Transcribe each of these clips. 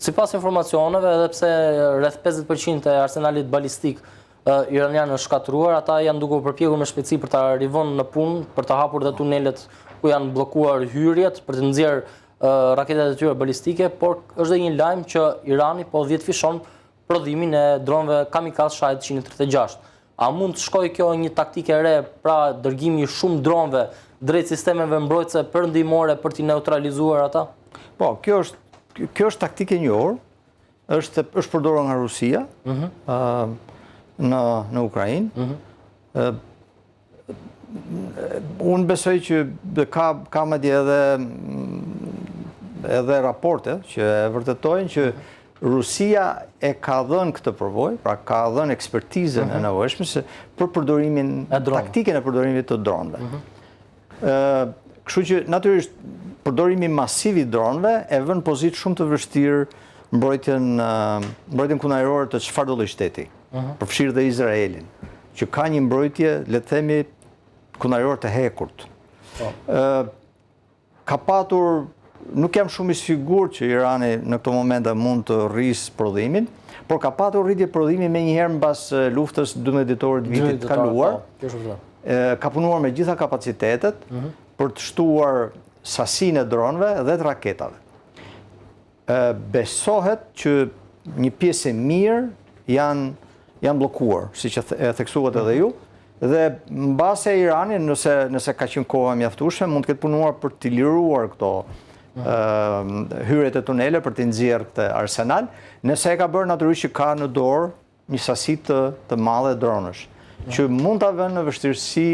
Sipas informacioneve, edhe pse rreth 50% e arsenalit balistik iranian është shkatruar, ata janë duke u përpjekur me shpejtësi për ta rivënë në punë, për ta hapur dhe tunelet ku janë bllokuar hyrjet, për të nxjerrë raketat e tyre balistike, por është dhe një lajm që Irani po vjetëfishon prodhimin e dronëve kamikaz Shahed 136. A mund të shkojë kjo një taktike e re, pra dërgimi i shumë dronëve drejt sistemeve mbrojtëse perëndimore për t'i neutralizuar ata? Po, kjo është taktike e njohur, është përdorur nga Rusia në Ukrainë. Unë besoj që ka madje edhe raporte që e vërtetojnë që Rusia e ka dhënë këtë përvojë, pra ka dhënë ekspertizën e nevojshme për përdorimin, taktikën e përdorimit të dronëve. Kështu që natyrisht përdorimi masiv i dronëve e vën pozitë shumë të vështirë mbrojtjen kundërore të çfarëdo lloji shteti, përfshirë dhe Izraelin, që ka një mbrojtje, le të themi, kundërore të hekurt. Ka patur, nuk jam shumë i sigurt që Irani në këto momente mund të rrisë prodhimin, por ka patur rritje prodhimi menjëherë mbas luftës 12 dhjetorit vitit kaluar. Ka punuar me gjitha kapacitetet për të shtuar sasinë e dronëve dhe të raketave. Besohet që një pjesë e mirë janë bllokuar, siç e theksuat edhe ju, dhe mbase Irani, nëse ka qenë koha mjaftueshme, mund të ketë punuar për të liruar këto hyrjet e tunele për të nxjerrë këtë arsenal, nëse e ka bërë natyrisht që ka në dorë një sasi të madhe dronësh, që mund ta vënë në vështirësi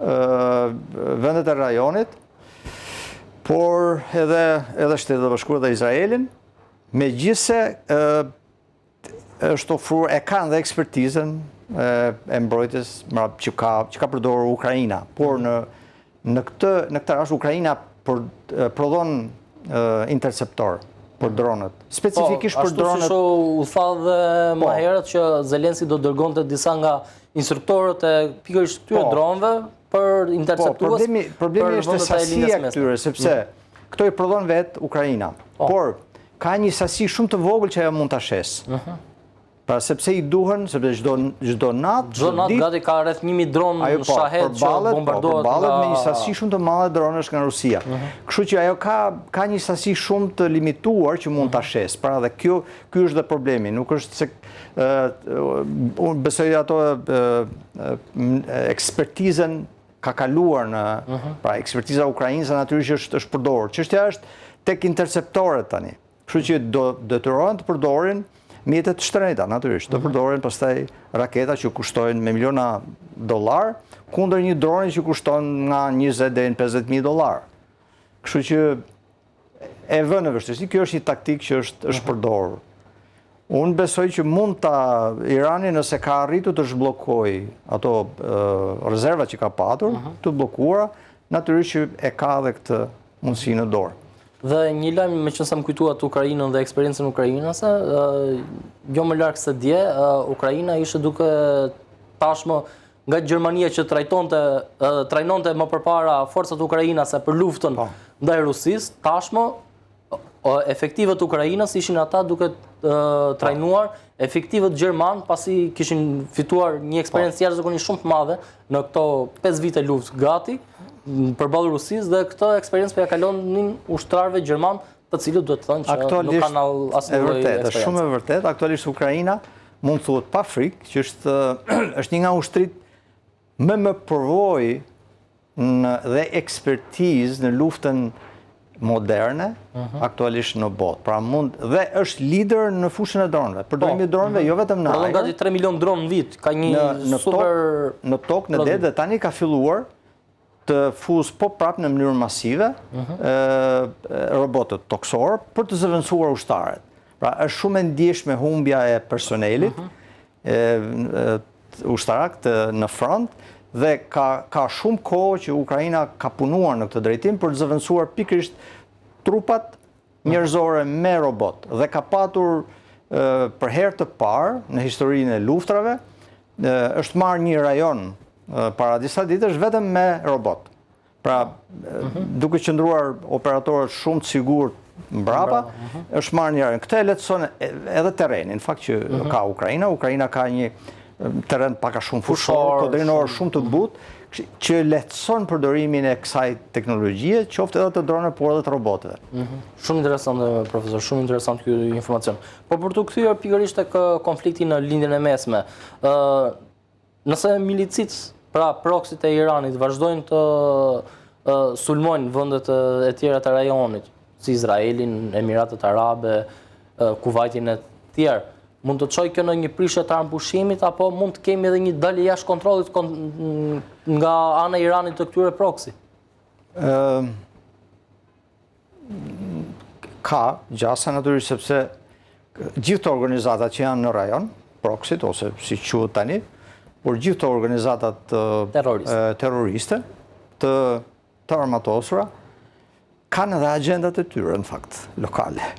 vendet e rajonit, por edhe Shtetet e Bashkuara dhe Izraelin, megjithse është ofruar, e kanë dhe ekspertizën e mbrojtjes që ka përdorur Ukraina, por në këtë rast Ukraina prodhon interceptor për dronët, specifikisht për dronët. Ashtu u tha dhe më herët që Zelenski do dërgonte disa nga instruktorët e pikërisht këtyre dronëve për interceptues. Problemi është sasia e këtyre, sepse këto i prodhon vetë Ukraina, por ka një sasi shumë të vogël që ajo mund ta shes. Pra sepse i duhen, sepse çdo natë gati ka rreth 1000 dronë Shahed që bombardohet me një sasi shumë të madhe dronesh nga Rusia. Kështu që ajo ka një sasi shumë të limituar që mund ta shes. Pra dhe ky është dhe problemi, nuk është se unë besoj ato ekspertizën ka kaluar pra ekspertiza ukrainase natyrisht është përdorur. Çështja është tek interceptorët tani. Kështu që do detyrohen të përdorin mjetet të shtrenjta, natyrisht, të përdoren pastaj raketa që kushtojnë me miliona dollar, kundër një droni që kushton nga 20 deri në $50.000. Kështu që e vën në vështirësi, kjo është një taktikë që është përdorur. Unë besoj që mund Irani, nëse ka arritur të zhbllokojë ato rezervat që ka patur, të bllokuara, natyrisht që e ka edhe këtë mundësi në dorë. Dhe një lajm me që sa më kujtuat Ukrainën dhe eksperiencën ukrainase, jo më larg se dje, Ukraina ishte duke tashmë nga Gjermania që trajnonte më përpara forcat ukrainase për luftën ndaj Rusisë, tashmë efektivët ukrainës ishin ata duke trajnuar efektivët gjerman pasi kishin fituar një eksperiencë jashtëzakonisht shumë të madhe në këto 5 vite luftë gati përballë Rusisë, dhe këtë eksperiencë po ja kalonin ushtarëve gjerman, të cilët duhet të thonë që nuk kanë asnjë lloj eksperiencë. Është shumë e vërtetë, aktualisht Ukraina mund thuhet pa frikë që është një nga ushtrit më përvojë dhe ekspertizë në luftën moderne aktualisht në botë. Pra dhe është lider në fushën e dronëve. Përdorimi i dronëve jo vetëm në ajër. Gati 3 milion dronë në vit, ka një super në tokë, në det, dhe tani ka filluar të fuzë po prapë në mënyrë masive robotët tokësor për të zëvendësuar ushtarët. Pra është shumë e ndjeshme humbja e personelit ushtarak në front, dhe ka shumë kohë që Ukraina ka punuar në këtë drejtim për të zëvendësuar pikërisht trupat njerëzore me robot, dhe ka patur për herë të parë në historinë e luftrave është marrë një rajon para disa ditësh vetëm me robot. Pra, duke qëndruar operatorët shumë të sigurt mbrapa, është marrë njërën. Këtë e lehtëson edhe terrenin, në fakt që ka Ukraina. Ukraina ka një terren paka shumë fushor, kodrinor shumë të butë, që lehtëson përdorimin e kësaj teknologjie, qoftë edhe të drone, por edhe të roboteve. Shumë interesant, profesor, shumë interesant ky informacion. Por për të kthyer pikërisht tek konflikti në lindjen e mesme, nëse milicit, pra proksit e Iranit, vazhdojnë të sulmojnë vendet e tjera të rajonit, si Izraelin, Emiratet Arabe, Kuvajtin e tjerë, mund të çojë kjo në një prishje të armëpushimit, apo mund të kemi edhe një dalje jashtë kontrollit nga ana e Iranit të këtyre proksi? Ka gjasa natyrisht, sepse gjithë organizatat që janë në rajon, proksit, ose si quhet tani, por gjithë organizatat terroriste të armatosura, kanë edhe agendat e tyre, në fakt, lokale.